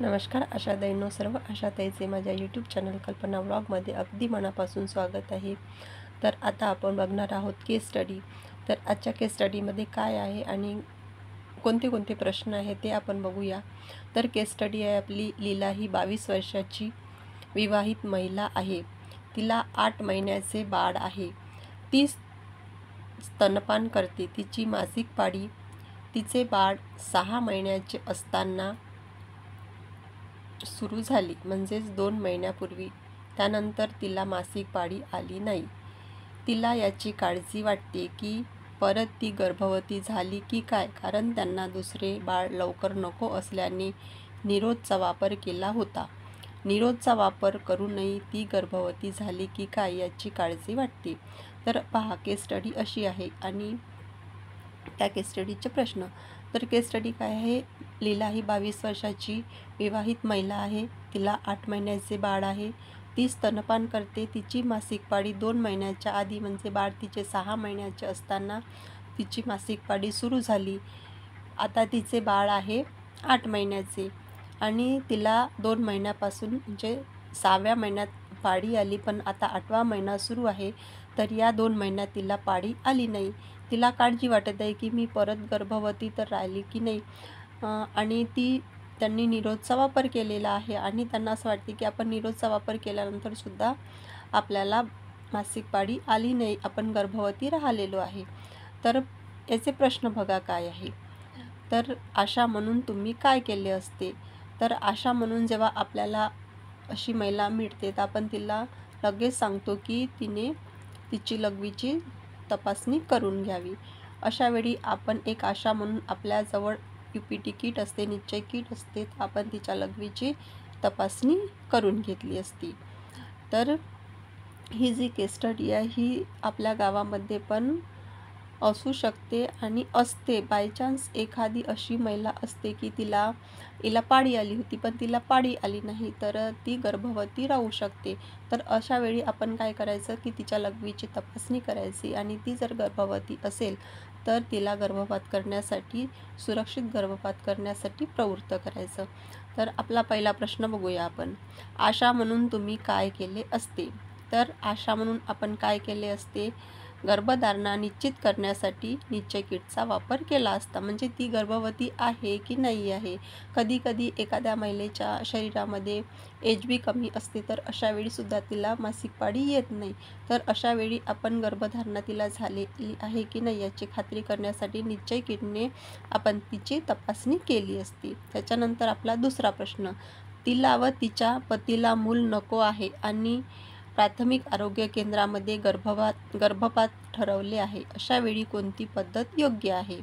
नमस्कार आशाताईंनो, सर्व आशाताईचे माझ्या यूट्यूब चॅनल कल्पना व्लॉगमध्ये अगदी मनापासून स्वागत आहे। तर आता आपण बघणार आहोत केस स्टडी। तर आजच्या केस स्टडीमध्ये काय आहे आणि कोणते कोणते प्रश्न आहेत ते आपण बघूया। तर केस स्टडी आहे आपली। लीला ही 22 वर्षाची विवाहित महिला आहे। तिला 8 महिन्याचे बाळ आहे। ती स्तनपान करते। तिची मासिक पाळी तिचे बाळ 6 महिन्याचे असताना सुरू झाली, म्हणजेच 2 महिन्यापूर्वी। त्यानंतर तिला मासिक पाळी आली नाही। तिला याची काळजी वाटते की परत ती गर्भवती झाली की काय, कारण त्यांना दुसरे बाळ लवकर नको असल्याने निरोधचा वापर केला होता। निरोधचा वापर करूनही ती गर्भवती झाली की काय याची काळजी वाटते। तर पहा, केस स्टडी अशी आहे आणि त्या केस स्टडीचे प्रश्न। तर केस स्टडी काय आहे? लीला ही 22 वर्षाची विवाहित महिला आहे। तिला 8 महिन्याचे बाळ आहे। ती स्तनपान करते। तिची मासिक पाळी 2 महिन्याच्या आधी, म्हणजे बाळ तिचे 6 महिन्याचे असताना तिची मासिक पाळी सुरू झाली। आता तिचे बाळ आहे 8 महिन्याचे आणि तिला 2 महिन्यापासून म्हणजे 6व्या महिन्यात पाळी आली, पण आता 8वा महिना सुरू आहे। तर या 2 महिन्यात तिला पाळी आली नाही। तिला काळजी वाटत आहे की मी परत गर्भवती तर राहिली की नाही, आणि त्यांनी निरोधचा वापर केलेला आहे आणि त्यांना असं वाटते की आपण निरोधचा वापर केल्यानंतर सुद्धा आपल्याला मासिक पाळी आली नाही, आपण गर्भवती राहिलेलो आहे। तर याचे प्रश्न बघा काय आहे। तर आशा म्हणून तुम्ही काय केले असते? तर आशा म्हणून जेव्हा आपल्याला अशी महिला मिळते तर आपण तिला लगेच सांगतो की तिने तिची लघवीची तपासणी करून घ्यावी। अशा वेळी आपण एक आशा म्हणून आपल्याजवळ UPT किट असते, निश्चय किट असते, आपण तिच्या लघवीची तपासणी करून घेतली असती। तर ही जी केस स्टडी आहे ही आपल्या गावामध्ये पण असू शकते आणि असते। बाय चान्स एखादी अशी महिला असते की हिला पाळी आली होती पण तिला पाळी आली नाही, तर ती गर्भवती राहू शकते। तर अशा वेळी आपण काय करायचं की तिच्या लघवीची तपासणी करायची आणि ती जर गर्भवती असेल तर तिला गर्भपात करण्यासाठी, सुरक्षित गर्भपात करण्यासाठी प्रवृत्त करायचं। तर आपला पहिला प्रश्न बघूया आपण। आशा म्हणून तुम्ही काय केले असते? तर आशा म्हणून आपण काय केले असते? गर्भधारणा निश्चित करण्यासाठी निश्चय किटचा वापर केला असता, म्हणजे ती गर्भवती आहे की नाही आहे। कधी कधी एखाद्या महिलेच्या शरीरामध्ये HB कमी असते, तर अशा वेळी सुद्धा तिला मासिक पाळी येत नाही। तर अशा वेळी आपण गर्भधारणा तिला झालेली आहे की नाही याची खात्री करण्यासाठी निश्चय किटने आपण तिची तपासणी केली असती। त्याच्यानंतर आपला दुसरा प्रश्न। तिला व तिच्या पतीला मूल नको आहे आणि प्राथमिक आरोग्य केंद्रामध्ये गर्भपात ठरवले आहे, अशा वेळी कोणती पद्धत योग्य आहे?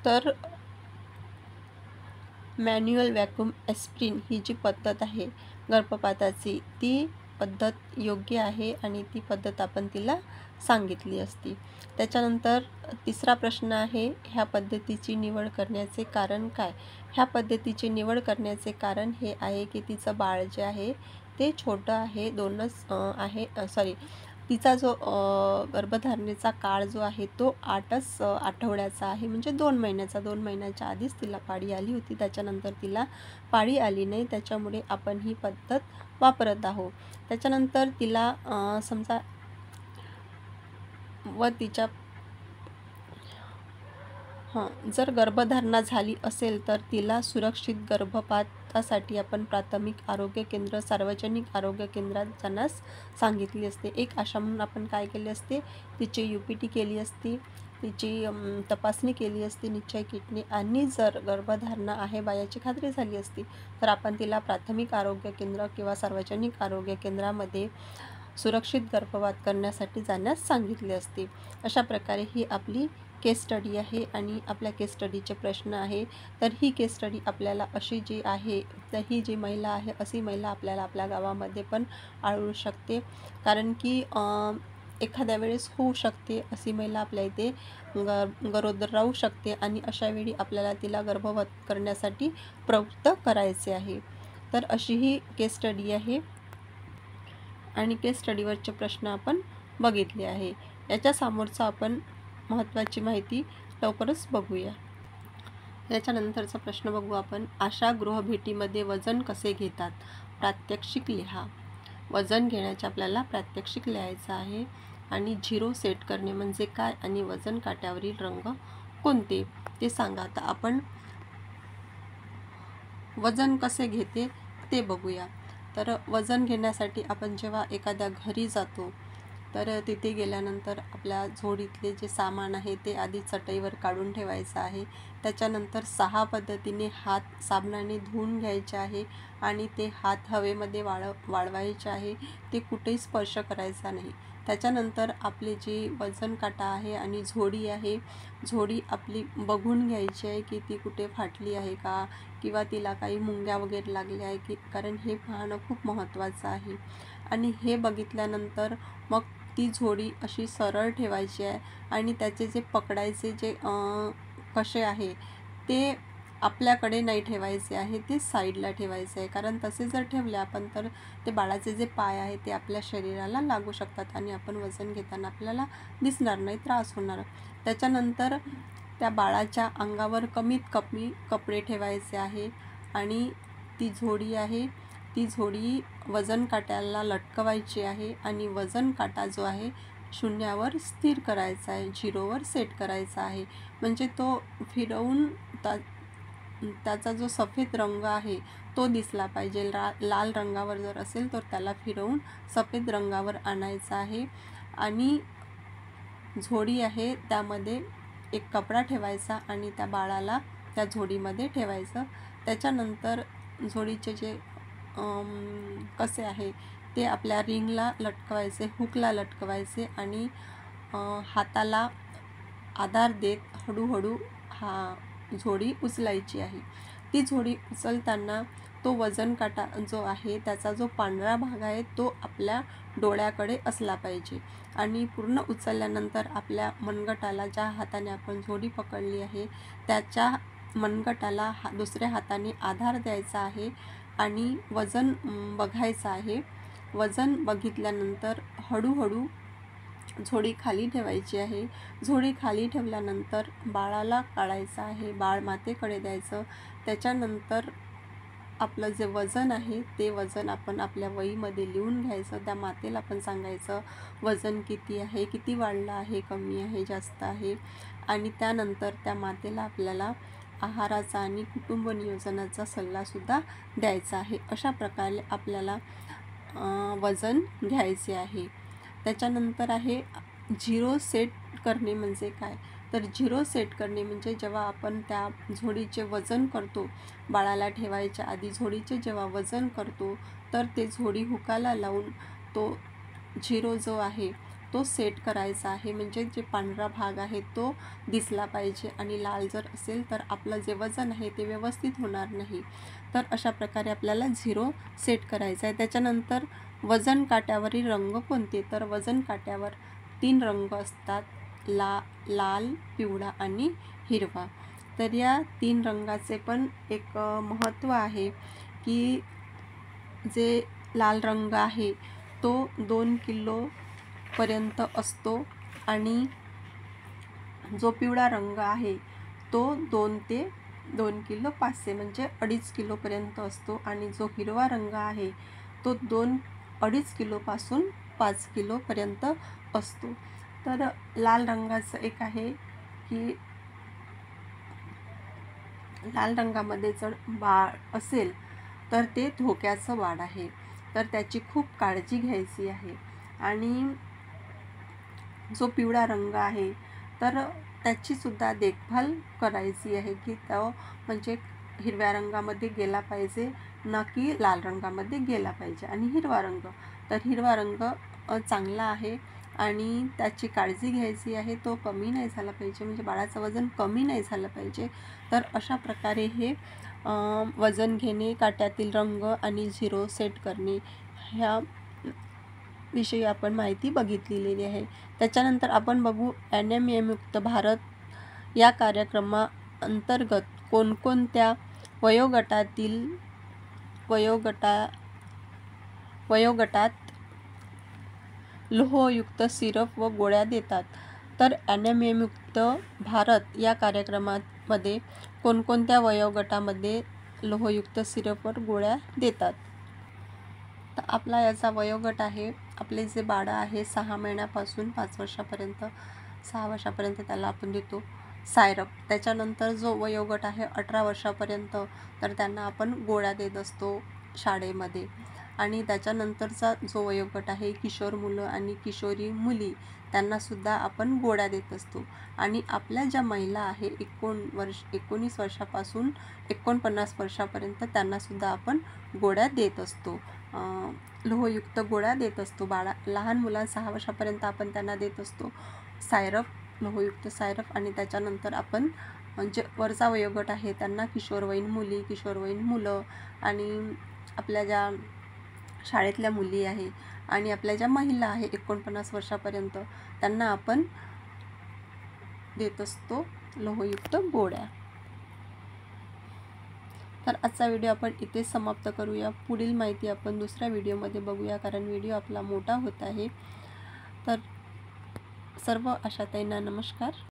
तर मॅन्युअल व्हॅक्यूम ॲस्पिरिन ही जी पद्धत आहे गर्भपाताची, ती पद्धत योग्य आहे आणि ती पद्धत आपण तिला सांगितली असती। त्याच्यानंतर तिसरा प्रश्न आहे, ह्या पद्धतीची निवड करण्याचे कारण काय? ह्या पद्धतीची निवड करण्याचे कारण हे आहे की तिचं बाळ जे आहे ते छोटं आहे, तिचा जो गर्भधारणेचा काळ जो आहे तो 8च आठवड्याचा आहे, म्हणजे 2 महिन्याचा। 2 महिन्याच्या आधीच तिला पाळी आली होती, त्याच्यानंतर तिला पाळी आली नाही, त्याच्यामुळे आपण ही पद्धत वापरत आहोत। त्याच्यानंतर तिला समजा व तिच्या जर गर्भधारणा झाली असेल तर तिला सुरक्षित गर्भपातासाठी आपण प्राथमिक आरोग्य केंद्र, सार्वजनिक आरोग्य केंद्रात जाण्यास सांगितली असते। एक आशा म्हणून आपण काय केले असते? तिची UPT केली असती, तिची तपासणी केली असती निश्चय किटने, आणि जर गर्भधारणा आहे बा याची खात्री झाली असती तर आपण तिला प्राथमिक आरोग्य केंद्र किंवा सार्वजनिक आरोग्य केंद्रामध्ये सुरक्षित गर्भपात करण्यासाठी जाण्यास सांगितले असते। अशा प्रकारे ही आपली केस स्टडी आहे आणि आपल्या केस स्टडीचे प्रश्न आहे। तर ही केस स्टडी आपल्याला अशी जी आहे, तर ही जी महिला आहे अशी महिला आपल्याला आपल्या गावामध्ये पण आढळू शकते, कारण की एखाद्या वेळेस होऊ शकते अशी महिला आपल्या इथे गरोदर राहू शकते आणि अशा वेळी आपल्याला तिला गर्भपात करण्यासाठी प्रवृत्त करायचे आहे। तर अशी ही केस स्टडी आहे आणि केस स्टडीवरचे प्रश्न आपण बघितले आहे। याच्या समोरचा आपण महत्त्वाची माहिती लवकरच बघूया। त्याच्यानंतरचा प्रश्न बघू आपण. आशा गृहभेटीमध्ये वजन कसे घेतात? प्रात्यक्षिक लिहा. वजन घेण्याचे आपल्याला प्रात्यक्षिक लिहायचं आहे. आणि 0 सेट करणे म्हणजे काय आणि वजन काट्यावरील रंग कोणते ते सांगा. आता आपण वजन कसे घेते ते बघूया. तर वजन घेण्यासाठी आपण जेव्हा एखाद्या घरी जातो तर तिथे गेल्यानंतर आपल्या झोडीतले जे सामान आहे ते आधी चटईवर काढून ठेवायचं आहे. त्याच्यानंतर 6 पद्धतीने हात साबणाने धुवून घ्यायचे आहे आणि ते हात हवेमध्ये वाळवायचे आहे. ते कुठेही स्पर्श करायचा नाही. त्याच्यानंतर आपली जी वजन काटा आहे आणि झोडी आहे, झोडी आपली बघून घ्यायची आहे की ती कुठे फाटली आहे का किंवा तिला काही मुंग्या वगैरे लागल्या आहे की, कारण हे पाहणं खूप महत्त्वाचं आहे. आणि हे बघितल्यानंतर मग ती झोडी अशी सरळ ठेवायची आहे आणि त्याचे जे पकडायचे जे कसे आहे ते आपल्याकडे नाही ठेवायचे आहे, ते साईडला ठेवायचे आहे. कारण तसे जर ठेवले आपण तर ते बाळाचे जे पाय आहे ते आपल्या शरीराला लागू शकतात आणि आपण वजन घेताना आपल्याला दिसणार नाही, त्रास होणार. त्याच्यानंतर त्या बाळाच्या अंगावर कमीत कमी कपडे ठेवायचे आहे आणि ती झोडी आहे ती झोडी वजन काट्याला लटकवायची आहे आणि वजन काटा जो आहे 0वर स्थिर करायचा आहे, 0वर सेट करायचा आहे. म्हणजे तो फिरवून त्याचा जो सफेद रंग आहे तो दिसला पाहिजे. लाल रंगावर जर असेल तर त्याला फिरवून सफेद रंगावर आणायचा आहे. आणि झोडी आहे त्यामध्ये एक कपडा ठेवायचा आणि त्या बाळाला त्या झोडीमध्ये ठेवायचं. त्याच्यानंतर झोडीचे जे कसे आहे ते आपल्या रिंगला लटकवायचे, हुकला लटकवायचे आणि हाताला आधार देत हळूहळू झोडी उचलायची आहे. ती झोडी उचलताना तो वजन काटा जो आहे त्याचा जो पांढरा भाग आहे तो आपल्या डोळ्याकडे असला पाहिजे. आणि पूर्ण उचलल्यानंतर आपल्या मनगटाला, ज्या हाताने आपण झोडी पकडली आहे त्याच्या मनगटाला दुसऱ्या हाताने आधार द्यायचा आहे आणि वजन बघायचं आहे. वजन बघितल्यानंतर हळूहळू झोडी खाली ठेवायची आहे. झोडी खाली ठेवल्यानंतर बाळाला काढायचं आहे, बाळ मातेकडे द्यायचं. त्याच्यानंतर आपलं जे वजन आहे ते वजन आपण आपल्या वहीमध्ये लिहून घ्यायचं. त्या मातेला पण सांगायचं वजन किती आहे, किती वाढलं आहे, कमी आहे, जास्त आहे. आणि त्यानंतर त्या मातेला आपल्याला आहाराचा आणि कुटुंब नियोजनाचा सल्लासुद्धा द्यायचा आहे. अशा प्रकारे आपल्याला वजन घ्यायचे आहे. त्याच्यानंतर आहे 0 सेट करणे म्हणजे काय? तर 0 सेट करणे म्हणजे जेव्हा आपण त्या झोडीचे वजन करतो, बाळाला ठेवायच्या आधी झोडीचे जेव्हा वजन करतो तर ते झोडी हुकाला लावून तो 0 जो आहे तो सेट करायचा आहे. म्हणजे जे पांढरा भाग आहे तो दिसला पाहिजे आणि लाल जर असेल तर आपलं जे वजन आहे ते व्यवस्थित होणार नाही. तर अशा प्रकारे आपल्याला 0 सेट करायचं आहे. त्याच्यानंतर वजन काट्यावरील रंग कोणते? तर वजन काट्यावर 3 रंग असतात, लाल, पिवळा आणि हिरवा. तर या 3 रंगाचे पण एक महत्त्व आहे की जे लाल रंग आहे तो 2 किलोपर्यंत असतो आणि जो पिवळा रंग आहे तो 2 ते 2 किलो 500 म्हणजे 2.5 किलोपर्यंत असतो आणि जो हिरवा रंग आहे तो 2-2.5 किलोपासून 5 किलोपर्यंत असतो. तर लाल रंगाचं एक आहे की लाल रंगामध्ये जर बाळ असेल तर ते धोक्याचं बाळ आहे, तर त्याची खूप काळजी घ्यायची आहे. आणि जो पिवळा रंग आहे तर त्याचीसुद्धा देखभाल करायची आहे की तो म्हणजे हिरव्या रंगामध्ये गेला पाहिजे ना की लाल रंगामध्ये गेला पाहिजे. आणि हिरवा रंग, तर हिरवा रंग चांगला आहे आणि त्याची काळजी घ्यायची आहे, तो कमी नाही झाला पाहिजे, म्हणजे बाळाचं वजन कमी नाही झालं पाहिजे. तर अशा प्रकारे हे वजन घेणे, काट्यातील रंग आणि 0 सेट करणे ह्या विषयी आपण माहिती बघितलेली आहे. त्याच्यानंतर आपण बघू NMM मुक्त भारत या कार्यक्रमाअंतर्गत कोणकोणत्या वयोगटात लोहयुक्त सिरप व गोळ्या देतात. तर NMM मुक्त भारत या कार्यक्रमात मध्ये कोणकोणत्या वयोगटामध्ये लोहयुक्त सिरपवर गोळ्या देतात? तर आपला याचा वयोगट आहे, आपले जे बाळं आहे 6 महिन्यापासून 5 वर्षापर्यंत, 6 वर्षापर्यंत त्याला आपण देतो सायरप. त्याच्यानंतर जो वयोगट आहे 18 वर्षापर्यंत, तर त्यांना आपण गोळ्या देत असतो शाळेमध्ये. आणि त्याच्यानंतरचा जो वयोगट आहे किशोर मुलं आणि किशोरी मुली, त्यांनासुद्धा आपण गोळ्या देत असतो. आणि आपल्या ज्या महिला आहे 19 वर्षापासून 49 वर्षापर्यंत, त्यांनासुद्धा आपण गोळ्या देत असतो, लोहयुक्त गोळ्या देत असतो. लहान मुलं 6 वर्षापर्यंत आपण त्यांना देत असतो सायरप, लोहयुक्त सायरप. आणि त्याच्यानंतर आपण जे वरचा वयोगट आहे त्यांना किशोरवयीन मुली, किशोरवयीन मुलं आणि आपल्या ज्या शाळेतल्या मुली आहे आणि आपल्या ज्या महिला आहे 49 वर्षापर्यंत, त्यांना आपण देत असतो लोहयुक्त गोळ्या. तर आजचा व्हिडिओ आपण इथेच समाप्त करूया. पुढील माहिती आपण दुसऱ्या व्हिडिओमध्ये बघूया, कारण व्हिडिओ आपला मोठा होत आहे. तर सर्व आशाताईंना नमस्कार.